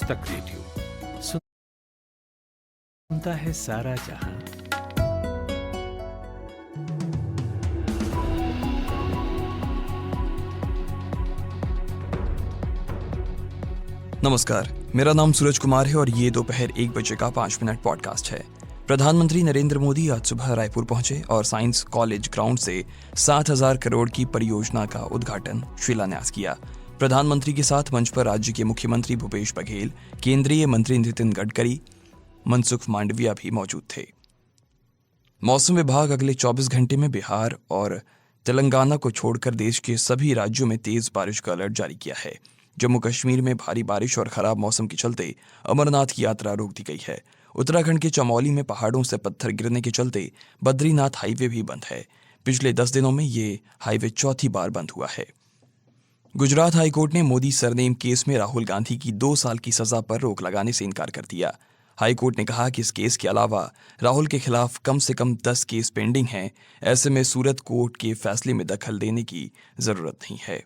तक रेडियो सुनता है सारा जहां। नमस्कार, मेरा नाम सूरज कुमार है और ये दोपहर 1 बजे का 5 मिनट पॉडकास्ट है। प्रधानमंत्री नरेंद्र मोदी आज सुबह रायपुर पहुंचे और साइंस कॉलेज ग्राउंड से 7,000 करोड़ की परियोजना का उद्घाटन शिलान्यास किया। प्रधानमंत्री के साथ मंच पर राज्य के मुख्यमंत्री भूपेश बघेल, केंद्रीय मंत्री नितिन गडकरी, मनसुख मांडविया भी मौजूद थे। मौसम विभाग अगले 24 घंटे में बिहार और तेलंगाना को छोड़कर देश के सभी राज्यों में तेज बारिश का अलर्ट जारी किया है। जम्मू कश्मीर में भारी बारिश और खराब मौसम के चलते अमरनाथ की यात्रा रोक दी गई है। उत्तराखंड के चमोली में पहाड़ों से पत्थर गिरने के चलते बद्रीनाथ हाईवे भी बंद है। पिछले 10 दिनों में ये हाईवे चौथी बार बंद हुआ है। गुजरात हाईकोर्ट ने मोदी सरनेम केस में राहुल गांधी की 2 साल की सजा पर रोक लगाने से इनकार कर दिया। हाईकोर्ट ने कहा कि इस केस के अलावा राहुल के खिलाफ कम से कम 10 केस पेंडिंग हैं। ऐसे में सूरत कोर्ट के फैसले में दखल देने की जरूरत नहीं है।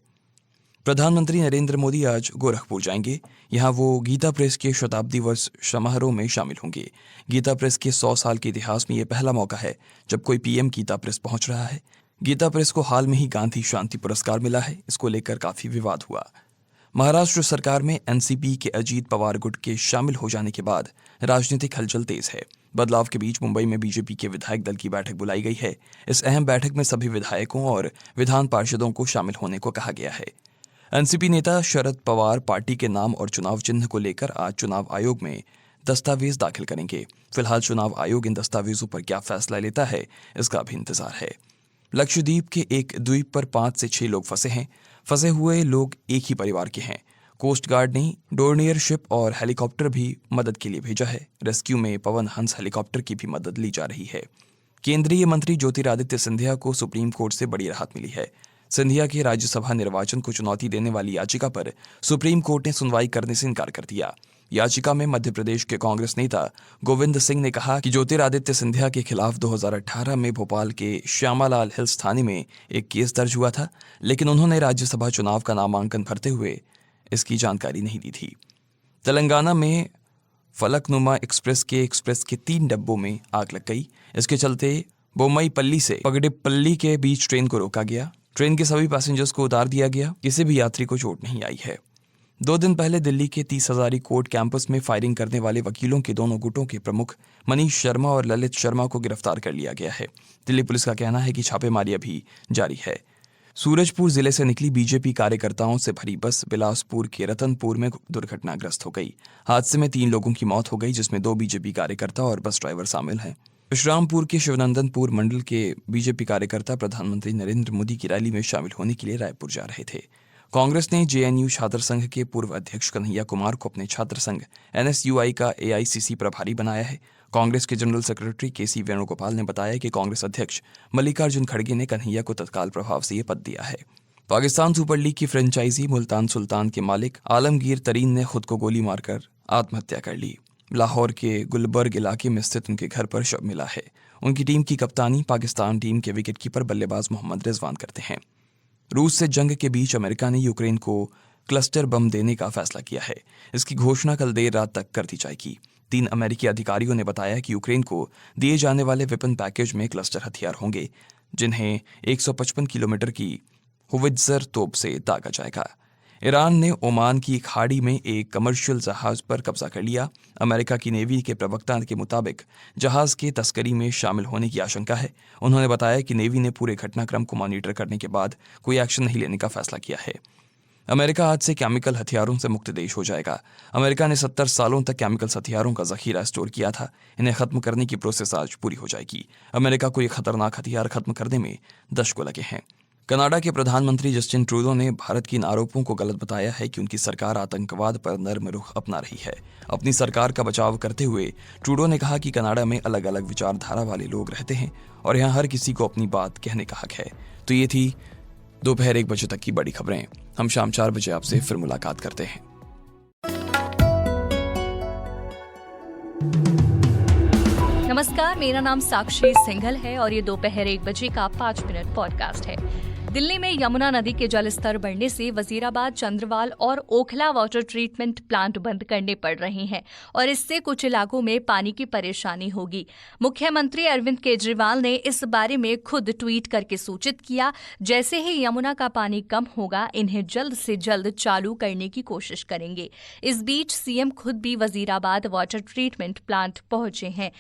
प्रधानमंत्री नरेंद्र मोदी आज गोरखपुर जाएंगे। यहां वो गीता प्रेस के शताब्दी वर्ष समारोह में शामिल होंगे। गीता प्रेस के 100 साल के इतिहास में यह पहला मौका है जब कोई पीएम गीता प्रेस पहुंच रहा है। गीता प्रेस को हाल में ही गांधी शांति पुरस्कार मिला है। इसको लेकर काफी विवाद हुआ। महाराष्ट्र सरकार में एनसीपी के अजीत पवार गुट के शामिल हो जाने के बाद राजनीतिक हलचल तेज है। बदलाव के बीच मुंबई में बीजेपी के विधायक दल की बैठक बुलाई गई है। इस अहम बैठक में सभी विधायकों और विधान पार्षदों को शामिल होने को कहा गया है। एनसीपी नेता शरद पवार पार्टी के नाम और चुनाव चिन्ह को लेकर आज चुनाव आयोग में दस्तावेज दाखिल करेंगे। फिलहाल चुनाव आयोग इन दस्तावेजों पर क्या फैसला लेता है, इसका भी इंतजार है। लक्षद्वीप के एक द्वीप पर 5 से 6 लोग फंसे हैं। फंसे हुए लोग एक ही परिवार के हैं। कोस्ट गार्ड ने डोर्नियर शिप और हेलीकॉप्टर भी मदद के लिए भेजा है। रेस्क्यू में पवन हंस हेलीकॉप्टर की भी मदद ली जा रही है। केंद्रीय मंत्री ज्योतिरादित्य सिंधिया को सुप्रीम कोर्ट से बड़ी राहत मिली है। सिंधिया के राज्यसभा निर्वाचन को चुनौती देने वाली याचिका पर सुप्रीम कोर्ट ने सुनवाई करने से इनकार कर दिया। याचिका में मध्य प्रदेश के कांग्रेस नेता गोविंद सिंह ने कहा कि ज्योतिरादित्य सिंधिया के खिलाफ 2018 में भोपाल के श्यामालाल हिल्स थाने में एक केस दर्ज हुआ था, लेकिन उन्होंने राज्यसभा चुनाव का नामांकन भरते हुए इसकी जानकारी नहीं दी थी। तेलंगाना में फलकनुमा एक्सप्रेस के 3 डब्बों में आग लग गई। इसके चलते बोम्मईपल्ली से पगडिपल्ली के बीच ट्रेन को रोका गया। ट्रेन के सभी पैसेंजर्स को उतार दिया गया। किसी भी यात्री को चोट नहीं आई है। 2 दिन पहले दिल्ली के 30 हजारी कोर्ट कैंपस में फायरिंग करने वाले वकीलों के दोनों गुटों के प्रमुख मनीष शर्मा और ललित शर्मा को गिरफ्तार कर लिया गया है। दिल्ली पुलिस का कहना है कि छापेमारी अभी जारी है। सूरजपुर जिले से निकली बीजेपी कार्यकर्ताओं से भरी बस बिलासपुर के रतनपुर में दुर्घटनाग्रस्त हो गई। हादसे में 3 लोगों की मौत हो गई, जिसमें 2 बीजेपी कार्यकर्ता और बस ड्राइवर शामिल हैं। विश्रामपुर के शिवनंदनपुर मंडल के बीजेपी कार्यकर्ता प्रधानमंत्री नरेंद्र मोदी की रैली में शामिल होने के लिए रायपुर जा रहे थे। कांग्रेस ने जेएनयू छात्र संघ के पूर्व अध्यक्ष कन्हैया कुमार को अपने छात्र संघ एनएसयूआई का एआईसीसी प्रभारी बनाया है। कांग्रेस के जनरल सेक्रेटरी केसी वेणुगोपाल ने बताया कि कांग्रेस अध्यक्ष मल्लिकार्जुन खड़गे ने कन्हैया को तत्काल प्रभाव से यह पद दिया है। पाकिस्तान सुपर लीग की फ्रेंचाइजी मुल्तान सुल्तान के मालिक आलमगीर तरीन ने खुद को गोली मारकर आत्महत्या कर ली। लाहौर के गुलबर्ग इलाके में स्थित उनके घर पर शव मिला है। उनकी टीम की कप्तानी पाकिस्तान टीम के विकेटकीपर बल्लेबाज मोहम्मद रिजवान करते हैं। रूस से जंग के बीच अमेरिका ने यूक्रेन को क्लस्टर बम देने का फैसला किया है। इसकी घोषणा कल देर रात तक कर दी जाएगी। 3 अमेरिकी अधिकारियों ने बताया कि यूक्रेन को दिए जाने वाले वेपन पैकेज में क्लस्टर हथियार होंगे, जिन्हें 155 किलोमीटर की होवित्जर तोप से दागा जाएगा। ईरान ने ओमान की खाड़ी में एक कमर्शियल जहाज पर कब्जा कर लिया। अमेरिका की नेवी के प्रवक्ता के मुताबिक जहाज के तस्करी में शामिल होने की आशंका है। उन्होंने बताया कि नेवी ने पूरे घटनाक्रम को मॉनिटर करने के बाद कोई एक्शन नहीं लेने का फैसला किया है। अमेरिका आज से केमिकल हथियारों से मुक्त देश हो जाएगा। अमेरिका ने 70 सालों तक केमिकल हथियारों का जखीरा स्टोर किया था। इन्हें खत्म करने की प्रोसेस आज पूरी हो जाएगी। अमेरिका को ये खतरनाक हथियार खत्म करने में दशकों लगे हैं। कनाडा के प्रधानमंत्री जस्टिन ट्रूडो ने भारत के इन आरोपों को गलत बताया है कि उनकी सरकार आतंकवाद पर नर्म रुख अपना रही है। अपनी सरकार का बचाव करते हुए ट्रूडो ने कहा कि कनाडा में अलग अलग विचारधारा वाले लोग रहते हैं और यहाँ हर किसी को अपनी बात कहने का हक है। तो ये थी दोपहर 1 बजे तक की बड़ी खबरें। हम शाम 4 बजे आपसे फिर मुलाकात करते हैं। नमस्कार, मेरा नाम साक्षी सिंघल है और ये दोपहर 1 बजे का 5 मिनट पॉडकास्ट है। दिल्ली में यमुना नदी के जलस्तर बढ़ने से वजीराबाद, चंद्रवाल और ओखला वाटर ट्रीटमेंट प्लांट बंद करने पड़ रहे हैं और इससे कुछ इलाकों में पानी की परेशानी होगी। मुख्यमंत्री अरविंद केजरीवाल ने इस बारे में खुद ट्वीट करके सूचित किया, जैसे ही यमुना का पानी कम होगा इन्हें जल्द से जल्द चालू करने की कोशिश करेंगे। इस बीच सीएम खुद भी वजीराबाद वाटर ट्रीटमेंट प्लांट पहुंचे हैं।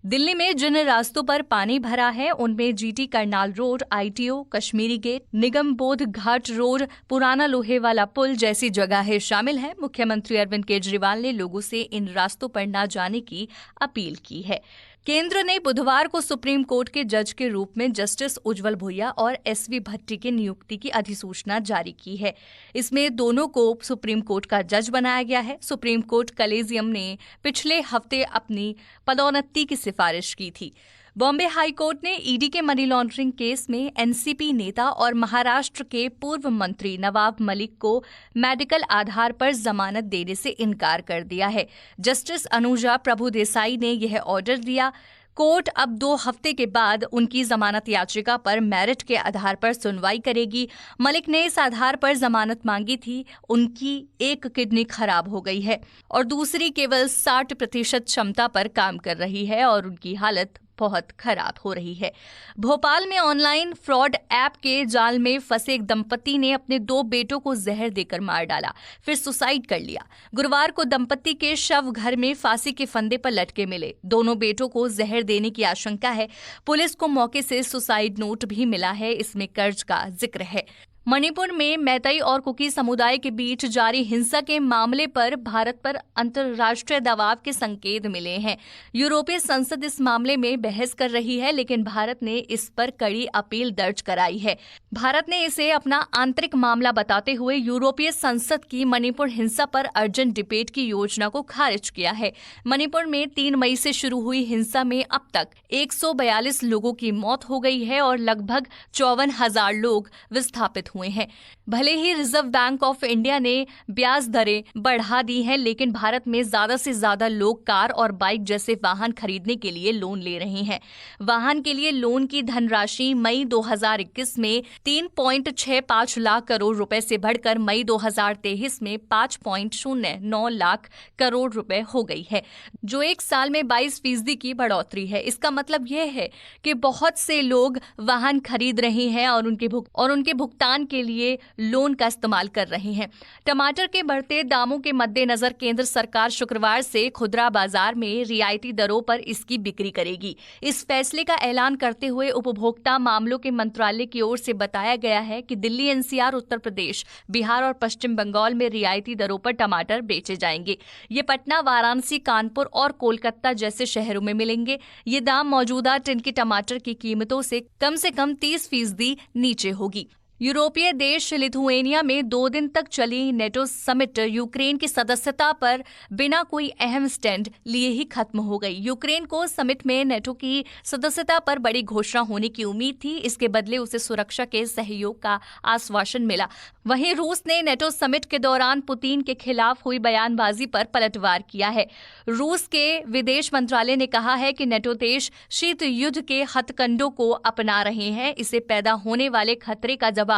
दिल्ली में जिन रास्तों पर पानी भरा है उनमें GT Karnal road, ITO, Kashmiri gate, Nigam Bodh Ghat road, पुराना लोहे वाला पुल जैसी जगहें शामिल हैं। मुख्यमंत्री अरविंद केजरीवाल ने लोगों से इन रास्तों पर न जाने की अपील की है। केंद्र ने बुधवार को सुप्रीम कोर्ट के जज के रूप में जस्टिस उज्जवल भुइया और एसवी भट्टी की नियुक्ति की अधिसूचना जारी की है। इसमें दोनों को सुप्रीम कोर्ट का जज बनाया गया है। सुप्रीम कोर्ट कलेजियम ने पिछले हफ्ते अपनी पदोन्नति की सिफारिश की थी। बॉम्बे हाई कोर्ट ने ईडी के मनी लॉन्ड्रिंग केस में एनसीपी नेता और महाराष्ट्र के पूर्व मंत्री नवाब मलिक को मेडिकल आधार पर जमानत देने से इनकार कर दिया है। जस्टिस अनुजा प्रभुदेसाई ने यह ऑर्डर दिया। कोर्ट अब 2 हफ्ते के बाद उनकी जमानत याचिका पर मेरिट के आधार पर सुनवाई करेगी। मलिक ने इस आधार पर जमानत मांगी थी। उनकी एक किडनी खराब हो गई है और दूसरी केवल 60% क्षमता पर काम कर रही है और उनकी हालत बहुत खराब हो रही है। भोपाल में ऑनलाइन फ्रॉड ऐप के जाल में फंसे एक दंपति ने अपने 2 बेटों को जहर देकर मार डाला, फिर सुसाइड कर लिया। गुरुवार को दंपति के शव घर में फांसी के फंदे पर लटके मिले। दोनों बेटों को जहर देने की आशंका है। पुलिस को मौके से सुसाइड नोट भी मिला है, इसमें कर्ज का जिक्र है। मणिपुर में मैतेई और कुकी समुदाय के बीच जारी हिंसा के मामले पर भारत पर अंतर्राष्ट्रीय दबाव के संकेत मिले हैं। यूरोपीय संसद इस मामले में बहस कर रही है, लेकिन भारत ने इस पर कड़ी अपील दर्ज कराई है। भारत ने इसे अपना आंतरिक मामला बताते हुए यूरोपीय संसद की मणिपुर हिंसा पर अर्जेंट डिबेट की योजना को खारिज किया है। मणिपुर में 3 मई से शुरू हुई हिंसा में अब तक 142 लोगों की मौत हो गई है और लगभग 54,000 लोग विस्थापित हुए हैं। भले ही रिजर्व बैंक ऑफ इंडिया ने ब्याज दरें बढ़ा दी हैं, लेकिन भारत में ज्यादा से ज्यादा लोग कार और बाइक जैसे वाहन खरीदने के लिए लोन ले रहे हैं। वाहन के लिए लोन की धनराशि मई 2021 में 3.65 लाख करोड़ रुपए से बढ़कर मई 2023 में 5.09 लाख करोड़ रुपए हो गई है, जो एक साल में 22% की बढ़ोतरी है। इसका मतलब यह है कि बहुत से लोग वाहन खरीद रहे हैं और उनके भुगतान के लिए लोन का इस्तेमाल कर रहे हैं। टमाटर के बढ़ते दामों के मद्देनजर केंद्र सरकार शुक्रवार से खुदरा बाजार में रियायती दरों पर इसकी बिक्री करेगी। इस फैसले का ऐलान करते हुए उपभोक्ता मामलों के मंत्रालय की ओर से बताया गया है कि दिल्ली, एनसीआर, उत्तर प्रदेश, बिहार और पश्चिम बंगाल में रियायती दरों पर टमाटर बेचे जाएंगे। ये पटना, वाराणसी, कानपुर और कोलकाता जैसे शहरों में मिलेंगे। ये दाम मौजूदा टिन की टमाटर की कीमतों से कम 30% नीचे होगी। यूरोपीय देश लिथुएनिया में 2 दिन तक चली नेटो समिट यूक्रेन की सदस्यता पर बिना कोई अहम स्टैंड लिए ही खत्म हो गई। यूक्रेन को समिट में नेटो की सदस्यता पर बड़ी घोषणा होने की उम्मीद थी। इसके बदले उसे सुरक्षा के सहयोग का आश्वासन मिला। वहीं रूस ने नेटो समिट के दौरान पुतिन के खिलाफ हुई बयानबाजी पर पलटवार किया है। रूस के विदेश मंत्रालय ने कहा है कि नेटो देश शीत युद्ध के हथकंडों को अपना रहे हैं। इसे पैदा होने वाले खतरे का जवाब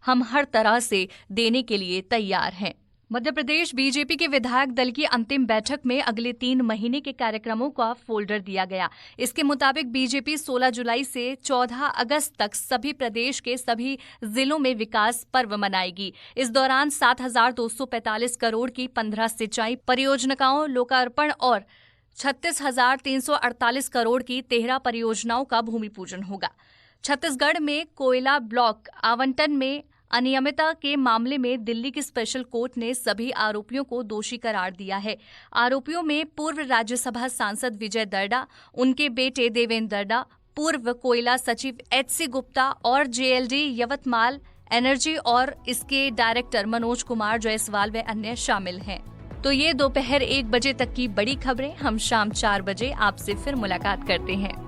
हम हर तरह से देने के लिए तैयार हैं। मध्य प्रदेश बीजेपी के विधायक दल की अंतिम बैठक में अगले 3 महीने के कार्यक्रमों का फोल्डर दिया गया। इसके मुताबिक बीजेपी 16 जुलाई से 14 अगस्त तक सभी प्रदेश के सभी जिलों में विकास पर्व मनाएगी। इस दौरान 7,245 करोड़ की 15 सिंचाई परियोजनाओं लोकार्पण और 36,348 करोड़ की 13 परियोजनाओं का भूमि पूजन होगा। छत्तीसगढ़ में कोयला ब्लॉक आवंटन में अनियमितता के मामले में दिल्ली की स्पेशल कोर्ट ने सभी आरोपियों को दोषी करार दिया है। आरोपियों में पूर्व राज्यसभा सांसद विजय दर्डा, उनके बेटे देवेंद्र दर्डा, पूर्व कोयला सचिव HC गुप्ता और JLD यवतमाल एनर्जी और इसके डायरेक्टर मनोज कुमार जायसवाल व अन्य शामिल हैं। तो ये दोपहर 1 बजे तक की बड़ी खबरें। हम शाम 4 बजे आपसे फिर मुलाकात करते हैं।